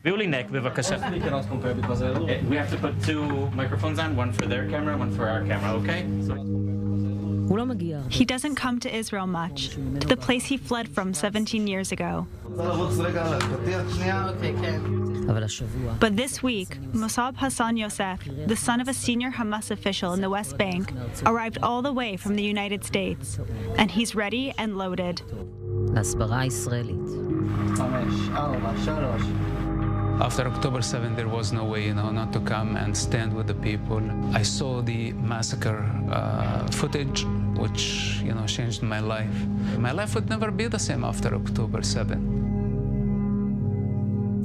Viulinek, bevakasha. We cannot compare because we have to put two microphones on, one for their camera, one for our camera, okay? He doesn't come to Israel much, to the place he fled from 17 years ago. But this week, Mossab Hassan Yosef, the son of a senior Hamas official in the West Bank, arrived all the way from the United States, and he's ready and loaded. After October 7, there was no way, not to come and stand with the people. I saw the massacre footage, which, changed my life. My life would never be the same after October 7.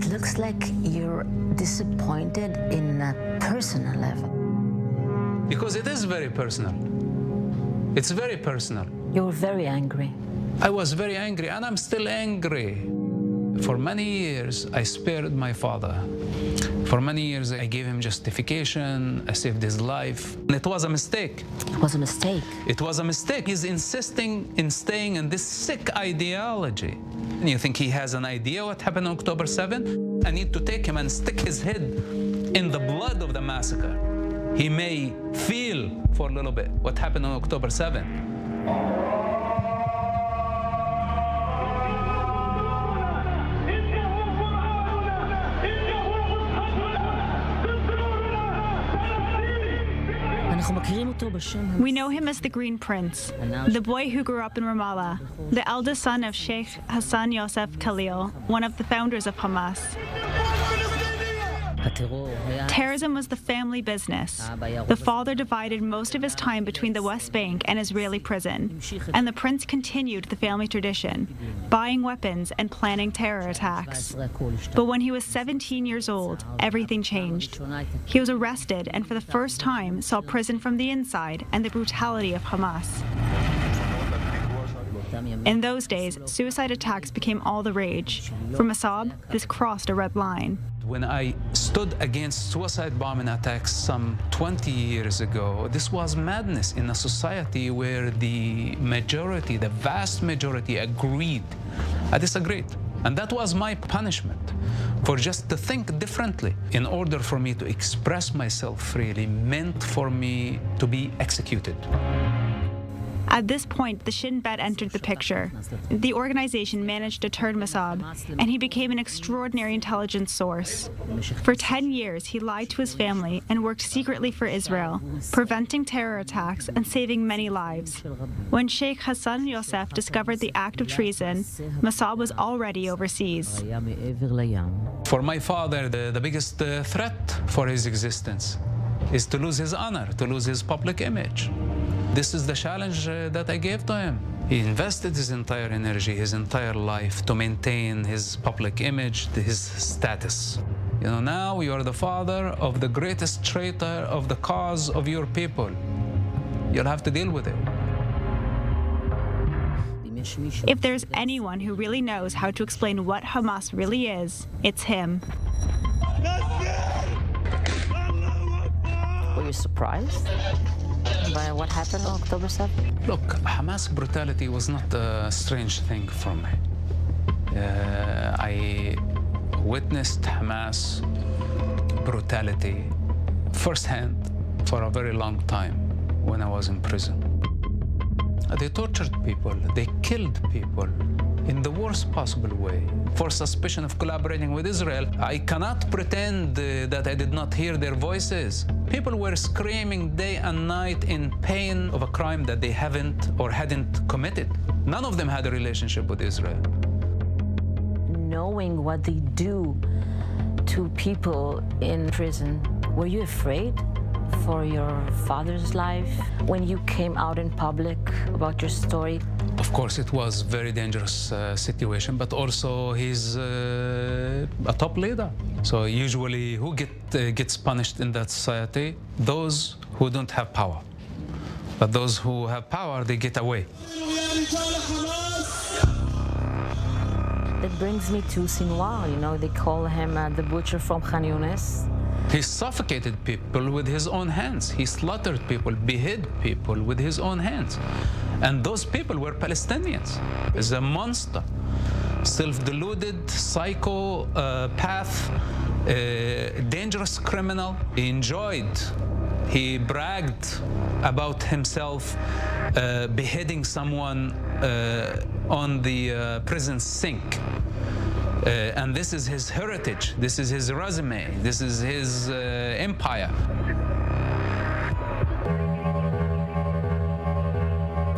It looks like you're disappointed in a personal level. Because it is very personal. It's very personal. You were very angry. I was very angry, and I'm still angry. For many years, I spared my father. For many years, I gave him justification. I saved his life. And it was a mistake. It was a mistake. It was a mistake. He's insisting in staying in this sick ideology. And you think he has an idea what happened on October 7? I need to take him and stick his head in the blood of the massacre. He may feel for a little bit what happened on October 7. We know him as the Green Prince, the boy who grew up in Ramallah, the eldest son of Sheikh Hassan Yosef Khalil, one of the founders of Hamas. Terrorism was the family business. The father divided most of his time between the West Bank and Israeli prison, and the prince continued the family tradition, buying weapons and planning terror attacks. But when he was 17 years old, everything changed. He was arrested and for the first time saw prison from the inside and the brutality of Hamas. In those days, suicide attacks became all the rage. For Mossab, this crossed a red line. When I stood against suicide bombing attacks some 20 years ago, this was madness in a society where the majority, the vast majority agreed. I disagreed. And that was my punishment, for just to think differently. In order for me to express myself freely meant for me to be executed. At this point, the Shin Bet entered the picture. The organization managed to turn Mossab, and he became an extraordinary intelligence source. For 10 years, he lied to his family and worked secretly for Israel, preventing terror attacks and saving many lives. When Sheikh Hassan Yosef discovered the act of treason, Mossab was already overseas. For my father, the biggest threat for his existence is to lose his honor, to lose his public image. This is the challenge that I gave to him. He invested his entire energy, his entire life to maintain his public image, his status. Now you are the father of the greatest traitor of the cause of your people. You'll have to deal with it. If there's anyone who really knows how to explain what Hamas really is, it's him. Were you surprised by what happened on October 7? Look, Hamas brutality was not a strange thing for me. I witnessed Hamas brutality firsthand for a very long time when I was in prison. They tortured people, they killed people in the worst possible way for suspicion of collaborating with Israel. I cannot pretend that I did not hear their voices. People were screaming day and night in pain of a crime that they haven't or hadn't committed. None of them had a relationship with Israel. Knowing what they do to people in prison, were you afraid for your father's life when you came out in public about your story? Of course, it was a very dangerous situation, but also he's a top leader. So usually who gets punished in that society? Those who don't have power. But those who have power, they get away. That brings me to Sinwar. They call him the butcher from Khan Yunis. He suffocated people with his own hands. He slaughtered people, beheaded people with his own hands. And those people were Palestinians. He's a monster. self-deluded, psychopath, dangerous criminal. He enjoyed, he bragged about himself beheading someone on the prison sink. And this is his heritage, this is his resume, this is his empire.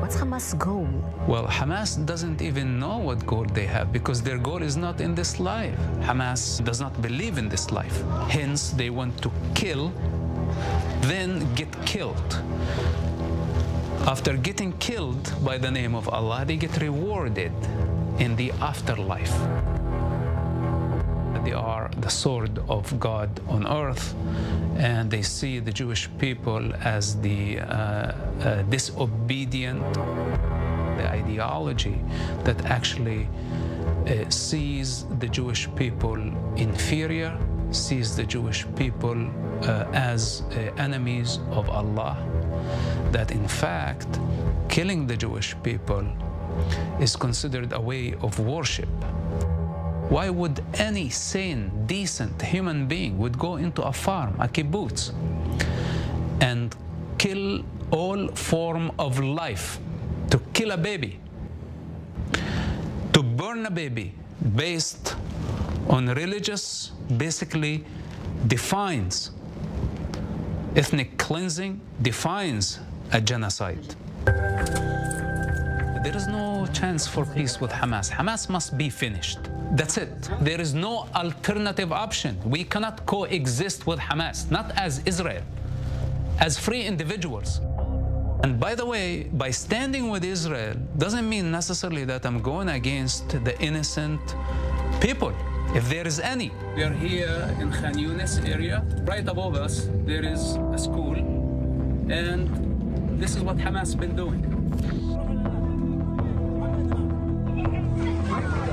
What's Hamas' goal? Well, Hamas doesn't even know what goal they have because their goal is not in this life. Hamas does not believe in this life. Hence, they want to kill, then get killed. After getting killed by the name of Allah, they get rewarded in the afterlife. They are the sword of God on earth, and they see the Jewish people as the disobedient, the ideology that actually sees the Jewish people inferior, sees the Jewish people as enemies of Allah, that in fact killing the Jewish people is considered a way of worship. Why would any sane, decent human being would go into a farm, a kibbutz, and kill all form of life, to kill a baby, to burn a baby based on religious, basically defines ethnic cleansing, defines a genocide. There is no chance for peace with Hamas. Hamas must be finished. That's it. There is no alternative option. We cannot coexist with Hamas, not as Israel, as free individuals. And by the way, by standing with Israel doesn't mean necessarily that I'm going against the innocent people, if there is any. We are here in Khan Yunis area. Right above us, there is a school, and this is what Hamas has been doing.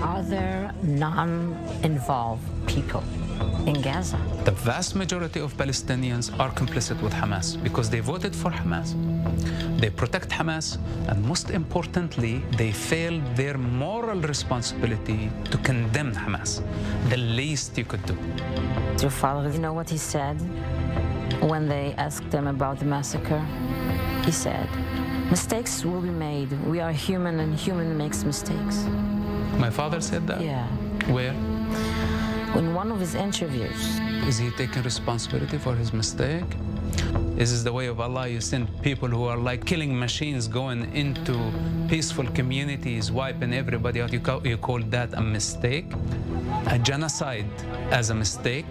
Are there non-involved people in Gaza? The vast majority of Palestinians are complicit with Hamas because they voted for Hamas. They protect Hamas, and most importantly, they failed their moral responsibility to condemn Hamas. The least you could do. Your father, you know what he said when they asked him about the massacre? He said, mistakes will be made. We are human, and human makes mistakes. My father said that? Yeah. Where? In one of his interviews. Is he taking responsibility for his mistake? Is this the way of Allah? You send people who are like killing machines going into peaceful communities, wiping everybody out. You call that a mistake? A genocide as a mistake?